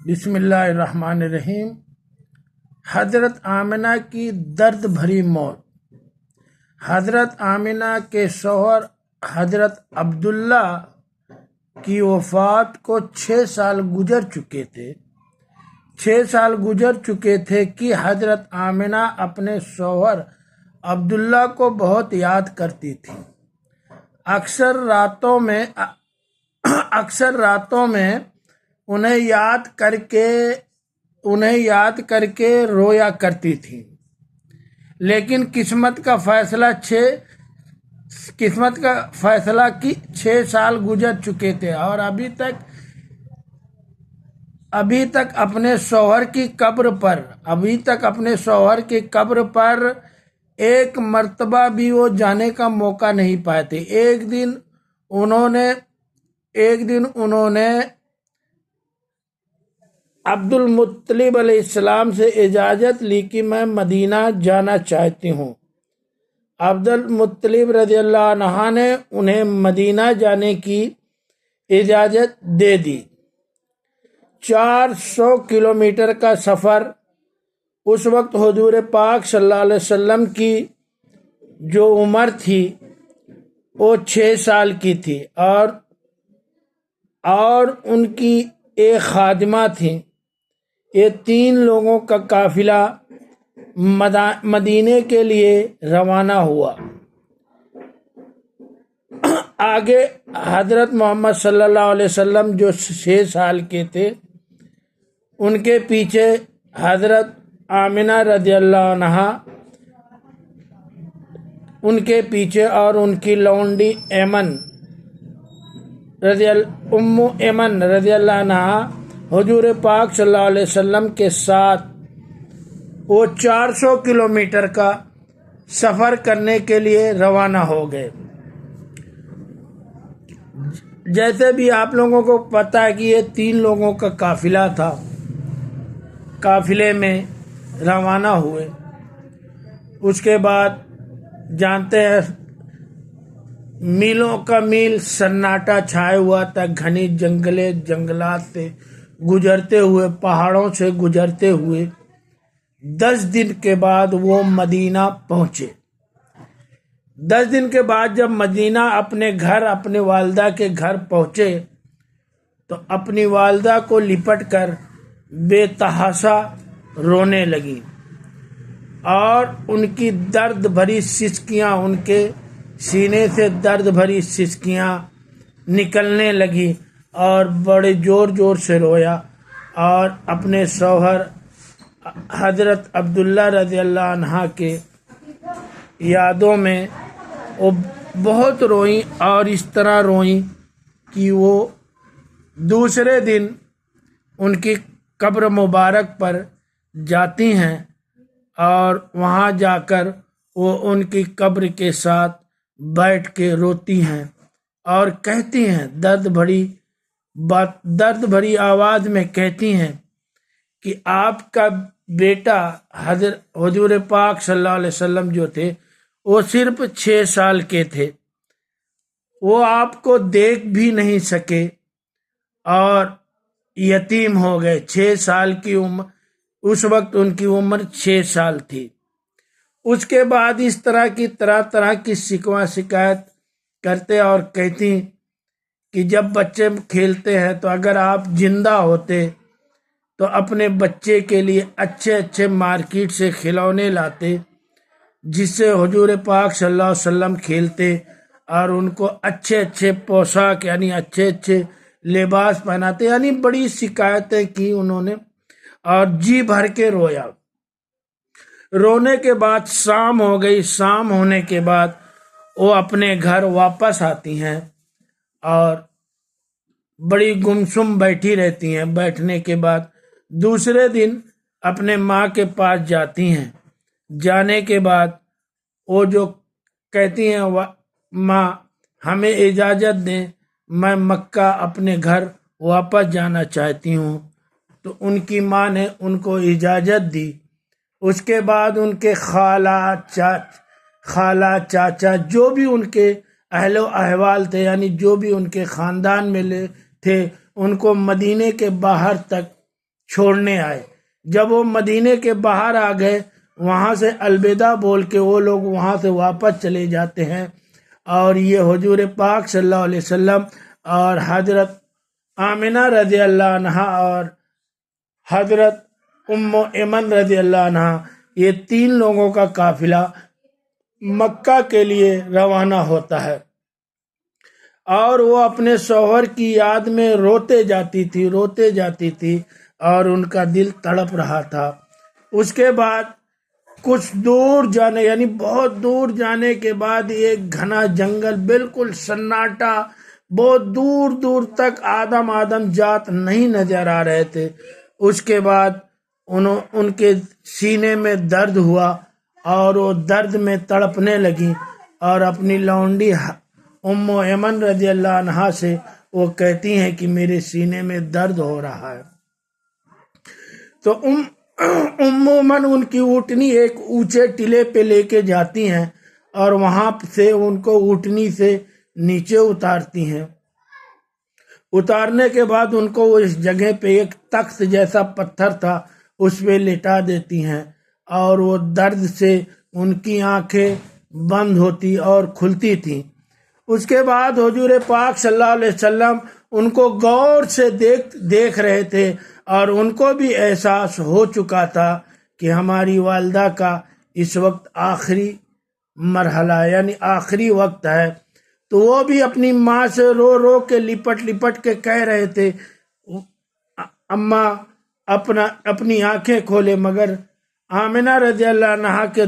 بسم اللہ الرحمن الرحیم۔ حضرت آمنہ کی درد بھری موت۔ حضرت آمنہ کے شوہر حضرت عبداللہ کی وفات کو 6 سال گزر چکے تھے۔ 6 سال گزر چکے تھے کہ حضرت آمنہ اپنے شوہر عبداللہ کو بہت یاد کرتی تھی۔ اکثر راتوں میں انہیں یاد کر کے رویا کرتی تھی، لیکن قسمت کا فیصلہ کہ 6 سال گزر چکے تھے اور ابھی تک اپنے شوہر کی قبر پر ایک مرتبہ بھی وہ جانے کا موقع نہیں پائے تھے۔ ایک دن انہوں نے عبد المطلب علیہ السلام سے اجازت لی کہ میں مدینہ جانا چاہتی ہوں۔ عبد المطلب رضی اللہ عنہ نے انہیں مدینہ جانے کی اجازت دے دی۔ 400 کلومیٹر کا سفر۔ اس وقت حضور پاک صلی اللہ علیہ وسلم کی جو عمر تھی وہ 6 سال کی تھی اور ان کی ایک خادمہ تھی۔ یہ 3 لوگوں کا قافلہ مدینے کے لیے روانہ ہوا۔ آگے حضرت محمد صلی اللہ علیہ وسلم جو 6 سال کے تھے، ان کے پیچھے حضرت آمنہ رضی اللہ عنہا، ان کے پیچھے اور ان کی لونڈی ایمن رضی اللہ عنہا حضور پاک صلی اللہ علیہ وسلم کے ساتھ وہ 400 کلومیٹر کا سفر کرنے کے لیے روانہ ہو گئے۔ جیسے بھی آپ لوگوں کو پتہ ہے کہ یہ 3 لوگوں کا قافلہ تھا، قافلے میں روانہ ہوئے۔ اس کے بعد جانتے ہیں میلوں کا میل سناٹا چھائے ہوا تھا، گھنی جنگلات سے گزرتے ہوئے، پہاڑوں سے گزرتے ہوئے 10 دن کے بعد وہ مدینہ پہنچے۔ 10 دن کے بعد جب مدینہ اپنے والدہ کے گھر پہنچے تو اپنی والدہ کو لپٹ کر بے تحاشا رونے لگی اور ان کی درد بھری سسکیاں، ان کے سینے سے درد بھری سسکیاں نکلنے لگی اور بڑے زور سے رویا اور اپنے شوہر حضرت عبداللہ رضی اللہ عنہ کے یادوں میں وہ بہت روئیں اور اس طرح روئیں کہ وہ دوسرے دن ان کی قبر مبارک پر جاتی ہیں اور وہاں جا کر وہ ان کی قبر کے ساتھ بیٹھ کے روتی ہیں اور کہتی ہیں، درد بھری آواز میں کہتی ہیں کہ آپ کا بیٹا حضور پاک صلی اللہ علیہ وسلم جو تھے وہ صرف 6 سال کے تھے، وہ آپ کو دیکھ بھی نہیں سکے اور یتیم ہو گئے۔ 6 سال کی عمر، اس وقت ان کی عمر 6 سال تھی۔ اس کے بعد اس طرح کی شکایت کرتے اور کہتی کہ جب بچے کھیلتے ہیں تو اگر آپ زندہ ہوتے تو اپنے بچے کے لیے اچھے مارکیٹ سے کھلونے لاتے جس سے حضور پاک صلی اللہ علیہ وسلم کھیلتے اور ان کو اچھے پوشاک یعنی اچھے لباس پہناتے، یعنی بڑی شکایتیں کی انہوں نے اور جی بھر کے رویا۔ رونے کے بعد شام ہو گئی۔ شام ہونے کے بعد وہ اپنے گھر واپس آتی ہیں اور بڑی گمسم بیٹھی رہتی ہیں۔ بیٹھنے کے بعد دوسرے دن اپنے ماں کے پاس جاتی ہیں۔ جانے کے بعد وہ جو کہتی ہیں، ماں ہمیں اجازت دیں، میں مکہ اپنے گھر واپس جانا چاہتی ہوں۔ تو ان کی ماں نے ان کو اجازت دی۔ اس کے بعد ان کے خالہ چاچا جو بھی ان کے اہل و احوال تھے، یعنی جو بھی ان کے خاندان میں تھے، ان کو مدینے کے باہر تک چھوڑنے آئے۔ جب وہ مدینے کے باہر آ گئے، وہاں سے الوداع بول کے وہ لوگ وہاں سے واپس چلے جاتے ہیں، اور یہ حضور پاک صلی اللہ علیہ وسلم اور حضرت آمنہ رضی اللہ عنہا اور حضرت ام ایمن رضی اللہ عنہا، یہ 3 لوگوں کا قافلہ مکہ کے لیے روانہ ہوتا ہے، اور وہ اپنے شوہر کی یاد میں روتے جاتی تھی اور ان کا دل تڑپ رہا تھا۔ اس کے بعد کچھ دور جانے، یعنی بہت دور جانے کے بعد ایک گھنا جنگل، بالکل سناٹا، بہت دور دور تک آدم جات نہیں نظر آ رہے تھے۔ اس کے بعد ان کے سینے میں درد ہوا اور وہ درد میں تڑپنے لگیں، اور اپنی لونڈی ام ایمن رضی اللہ عنہا سے وہ کہتی ہیں کہ میرے سینے میں درد ہو رہا ہے۔ تو ام ایمن ان کی اونٹنی ایک اونچے ٹلے پہ لے کے جاتی ہیں، اور وہاں سے ان کو اونٹنی سے نیچے اتارتی ہیں۔ اتارنے کے بعد ان کو اس جگہ پہ ایک تخت جیسا پتھر تھا، اس پہ لٹا دیتی ہیں، اور وہ درد سے ان کی آنکھیں بند ہوتی اور کھلتی تھیں۔ اس کے بعد حضور پاک صلی اللہ علیہ وسلم ان کو غور سے دیکھ رہے تھے، اور ان کو بھی احساس ہو چکا تھا کہ ہماری والدہ کا اس وقت آخری مرحلہ یعنی آخری وقت ہے۔ تو وہ بھی اپنی ماں سے رو رو کے لپٹ کے کہہ رہے تھے، اماں اپنی آنکھیں کھولے، مگر آمنہ رضی اللہ عنہا کے